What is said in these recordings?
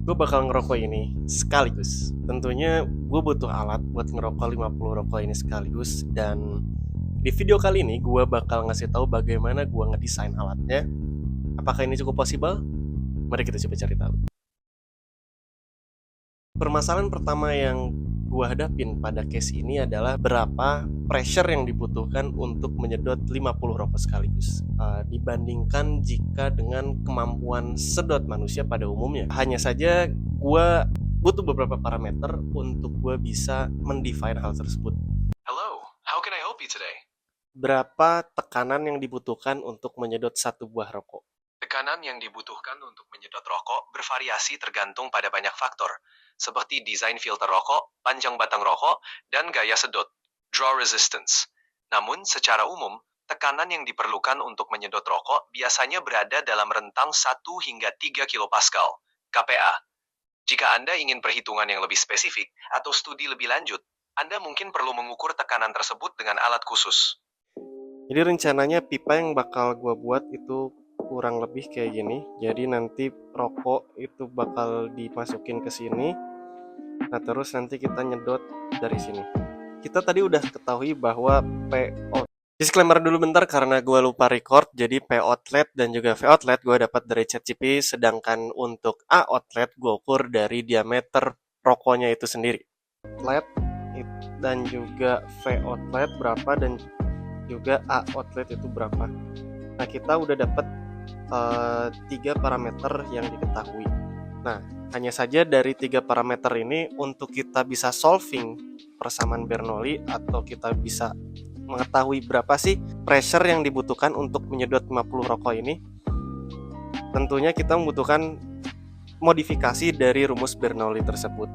Gue bakal ngerokok ini sekaligus. Tentunya gue butuh alat buat ngerokok 50 rokok ini sekaligus. Dan di video kali ini gue bakal ngasih tahu bagaimana gue ngedesain alatnya. Apakah ini cukup possible? Mari kita coba cari tahu. Permasalahan pertama yang gue hadapin pada case ini adalah berapa pressure yang dibutuhkan untuk menyedot 50 rokok sekaligus, dibandingkan jika dengan kemampuan sedot manusia pada umumnya. Hanya saja gue butuh beberapa parameter untuk gue bisa mendefine hal tersebut. Hello, how can I help you today? Berapa tekanan yang dibutuhkan untuk menyedot satu buah rokok? Tekanan yang dibutuhkan untuk menyedot rokok bervariasi tergantung pada banyak faktor, seperti desain filter rokok, panjang batang rokok, dan gaya sedot, draw resistance. Namun, secara umum, tekanan yang diperlukan untuk menyedot rokok biasanya berada dalam rentang 1 hingga 3 kilopascal, kPa. Jika Anda ingin perhitungan yang lebih spesifik atau studi lebih lanjut, Anda mungkin perlu mengukur tekanan tersebut dengan alat khusus. Jadi rencananya pipa yang bakal gue buat itu kurang lebih kayak gini. Jadi nanti rokok itu bakal dimasukin ke sini. Nah terus nanti kita nyedot dari sini. Kita tadi udah ketahui bahwa PO. Disclaimer dulu bentar karena gue lupa record. Jadi P outlet dan juga V outlet gue dapat dari ChatGPT. Sedangkan untuk A outlet gue ukur dari diameter rokoknya itu sendiri. Outlet dan juga V outlet berapa dan juga A outlet itu berapa. Nah kita udah dapat 3 parameter yang diketahui. Nah hanya saja dari 3 parameter ini untuk kita bisa solving persamaan Bernoulli atau kita bisa mengetahui berapa sih pressure yang dibutuhkan untuk menyedot 50 rokok ini, tentunya kita membutuhkan modifikasi dari rumus Bernoulli tersebut.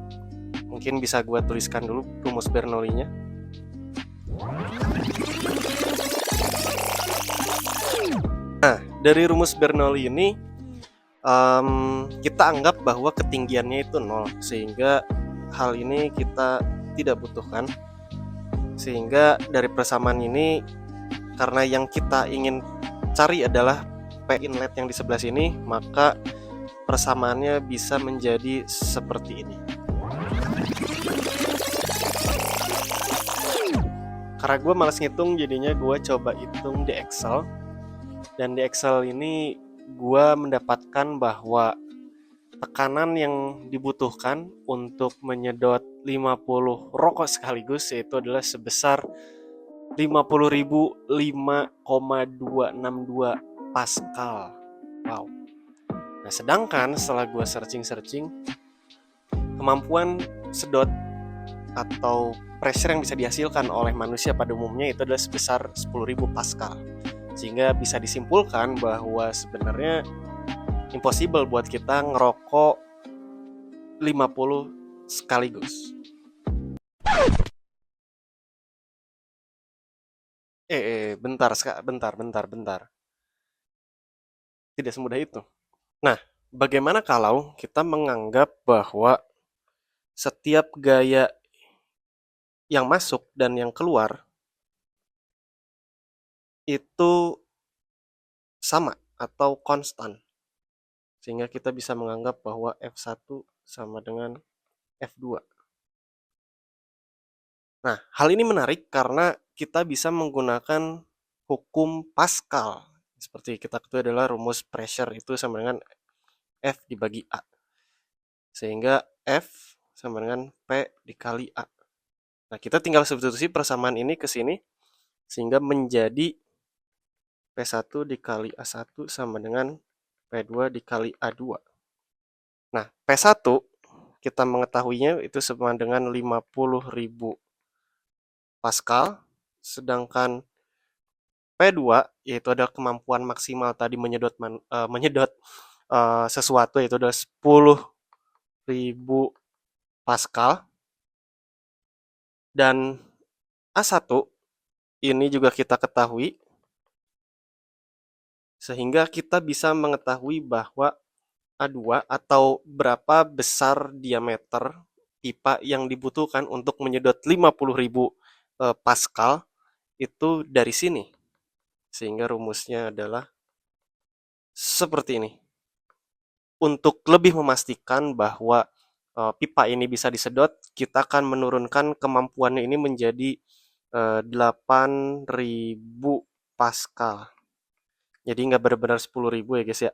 Mungkin bisa gue tuliskan dulu rumus Bernoulli-nya. Nah, dari rumus Bernoulli ini kita anggap bahwa ketinggiannya itu 0, sehingga hal ini kita tidak butuhkan. Sehingga dari persamaan ini, karena yang kita ingin cari adalah P inlet yang di sebelah sini, maka persamaannya bisa menjadi seperti ini. Karena gue malas ngitung, jadinya gue coba hitung di Excel. Dan di Excel ini gue mendapatkan bahwa tekanan yang dibutuhkan untuk menyedot 50 rokok sekaligus yaitu adalah sebesar 50.005,262 Pascal. Wow. Nah, sedangkan setelah gue searching, kemampuan sedot atau pressure yang bisa dihasilkan oleh manusia pada umumnya itu adalah sebesar 10.000 Pascal. Sehingga bisa disimpulkan bahwa sebenarnya impossible buat kita ngerokok 50 sekaligus. Bentar. Tidak semudah itu. Nah, bagaimana kalau kita menganggap bahwa setiap gaya yang masuk dan yang keluar itu sama atau konstan, sehingga kita bisa menganggap bahwa F1 sama dengan F2. Nah, hal ini menarik karena kita bisa menggunakan hukum Pascal. Seperti kita ketahui adalah rumus pressure itu sama dengan F dibagi A. Sehingga F sama dengan P dikali A. Nah, kita tinggal substitusi persamaan ini ke sini, sehingga menjadi P1 dikali A1 sama dengan P2 dikali A2. Nah, P1 kita mengetahuinya itu sama dengan 50.000 Pascal, sedangkan P2 yaitu adalah kemampuan maksimal tadi menyedot sesuatu yaitu adalah 10.000 Pascal, dan A1 ini juga kita ketahui, sehingga kita bisa mengetahui bahwa A2 atau berapa besar diameter pipa yang dibutuhkan untuk menyedot 50.000 Pascal itu dari sini. Sehingga rumusnya adalah seperti ini. untuk lebih memastikan bahwa pipa ini bisa disedot, kita akan menurunkan kemampuannya ini menjadi 8.000 Pascal. Jadi nggak benar-benar 10.000 ya guys ya.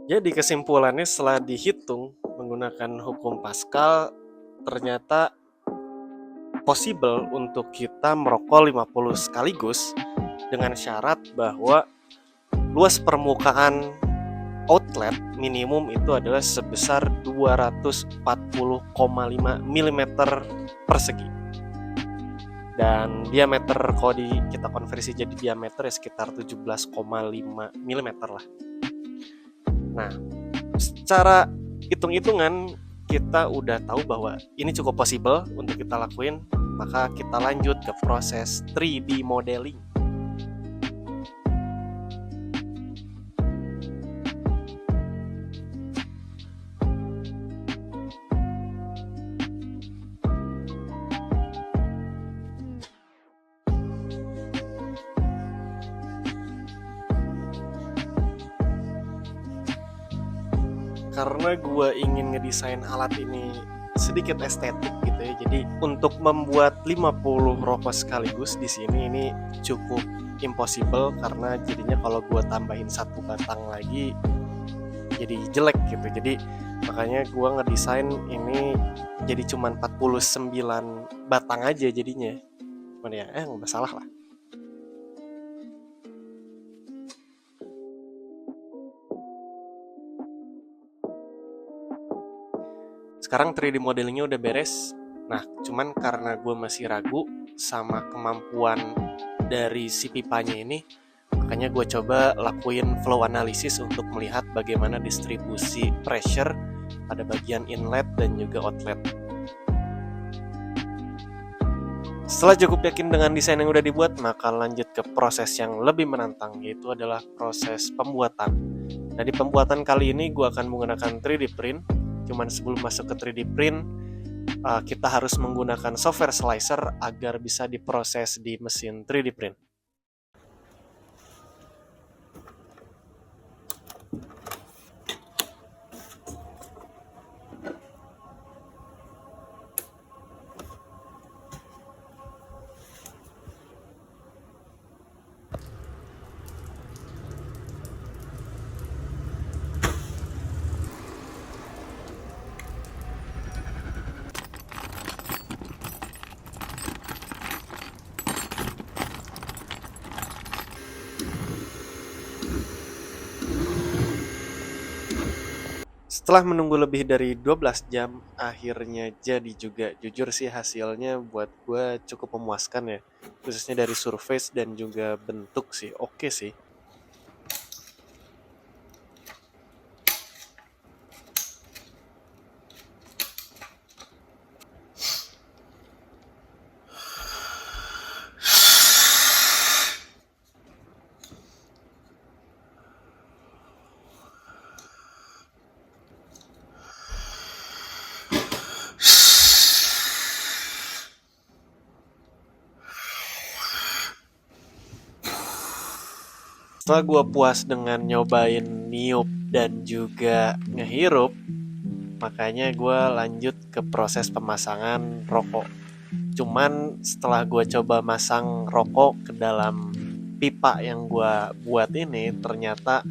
Jadi kesimpulannya setelah dihitung menggunakan hukum Pascal, ternyata possible untuk kita merokok 50 sekaligus dengan syarat bahwa luas permukaan outlet minimum itu adalah sebesar 240,5 mm persegi. Dan diameter kalau kita konversi jadi diameter ya sekitar 17,5 mm lah. Nah, secara hitung-hitungan kita udah tahu bahwa ini cukup possible untuk kita lakuin, maka kita lanjut ke proses 3D modeling. Karena gue ingin ngedesain alat ini sedikit estetik gitu ya. Jadi untuk membuat 50 rokok sekaligus di sini ini cukup impossible, karena jadinya kalau gue tambahin satu batang lagi jadi jelek gitu. Jadi makanya gue ngedesain ini jadi cuma 49 batang aja jadinya. Cuman ya nggak masalah lah. Sekarang 3D modelingnya udah beres. Nah, cuman karena gue masih ragu sama kemampuan dari si pipanya ini, makanya gue coba lakuin flow analysis untuk melihat bagaimana distribusi pressure pada bagian inlet dan juga outlet. Setelah cukup yakin dengan desain yang udah dibuat, maka lanjut ke proses yang lebih menantang, yaitu adalah proses pembuatan. Nah, di pembuatan kali ini gue akan menggunakan 3D print. Cuman sebelum masuk ke 3D print, kita harus menggunakan software slicer agar bisa diproses di mesin 3D print. Setelah menunggu lebih dari 12 jam, akhirnya jadi juga. Jujur sih hasilnya buat gue cukup memuaskan ya. Khususnya dari surface dan juga bentuk sih, oke sih. Setelah gue puas dengan nyobain niup dan juga ngehirup, makanya gue lanjut ke proses pemasangan rokok. Cuman setelah gue coba masang rokok ke dalam pipa yang gue buat ini, ternyata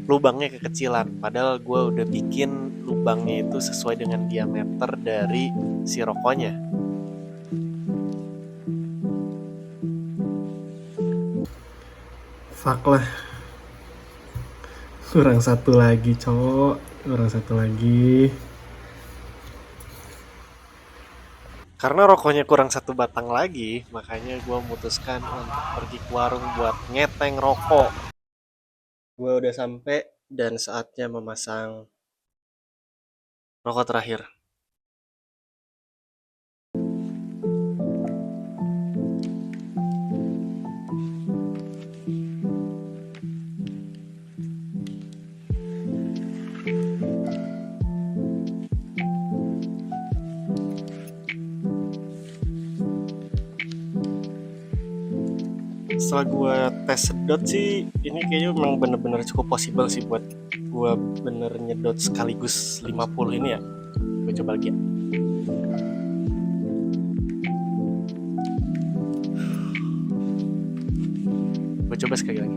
lubangnya kekecilan. Padahal gue udah bikin lubangnya itu sesuai dengan diameter dari si rokoknya. Fuck lah. Kurang satu lagi, cowok. Kurang satu lagi. Karena rokoknya kurang satu batang lagi, makanya gue memutuskan untuk pergi ke warung buat ngeteng rokok. Gue udah sampai dan saatnya memasang rokok terakhir. setelah gue tes sedot sih ini kayaknya memang bener-bener cukup possible sih buat gue bener nyedot sekaligus 50 ini ya. Gue coba lagi ya. Gue coba sekali lagi.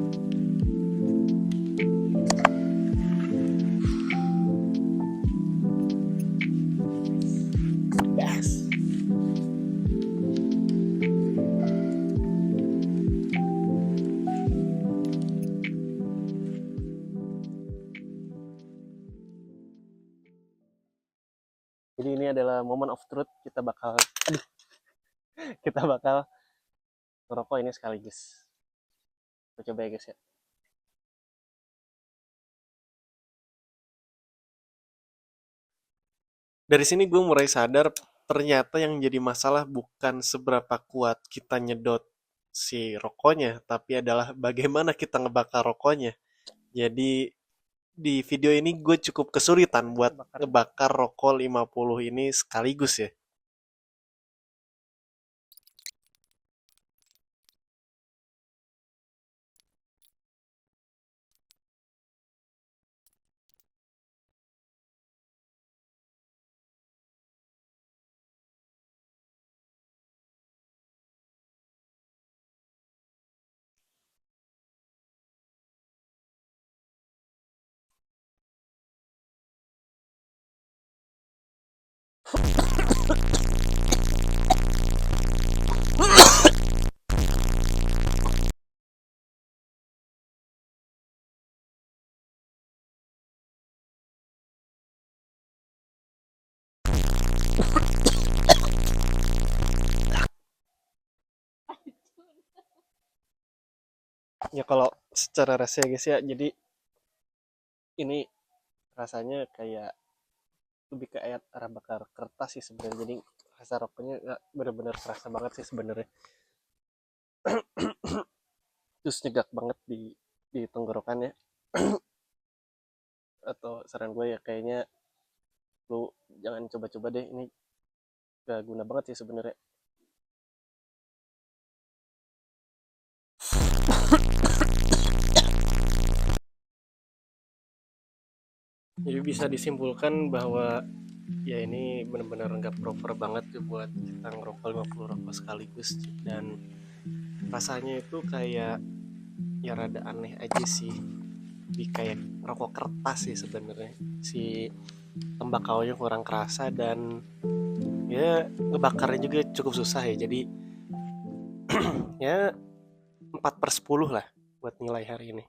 Yes. Jadi ini adalah moment of truth. Kita bakal ngerokok ini sekaligus. Gue coba ya guys ya. Dari sini gue mulai sadar ternyata yang jadi masalah bukan seberapa kuat kita nyedot si rokoknya, tapi adalah bagaimana kita ngebakar rokoknya. Jadi di video ini gue cukup kesulitan buat ngebakar rokok 50 ini sekaligus ya. Ya kalau secara rasa guys ya, jadi ini rasanya kayak lebih ke arah bakar kertas sih sebenarnya. Jadi rasa rokoknya nggak bener-bener kerasa banget sih sebenarnya. Terus nyegak banget di tenggorokannya. Atau saran gue ya kayaknya lu jangan coba-coba deh, ini gak guna banget sih sebenarnya. Jadi bisa disimpulkan bahwa ya ini benar-benar nggak proper banget tuh buat kita ngerokok 50 rokok sekaligus, dan rasanya itu kayak ya rada aneh aja sih, lebih kayak rokok kertas sih sebenarnya. Si tembakaunya kurang kerasa dan ya ngebakarnya juga cukup susah ya. Jadi ya 4/10 lah buat nilai hari ini.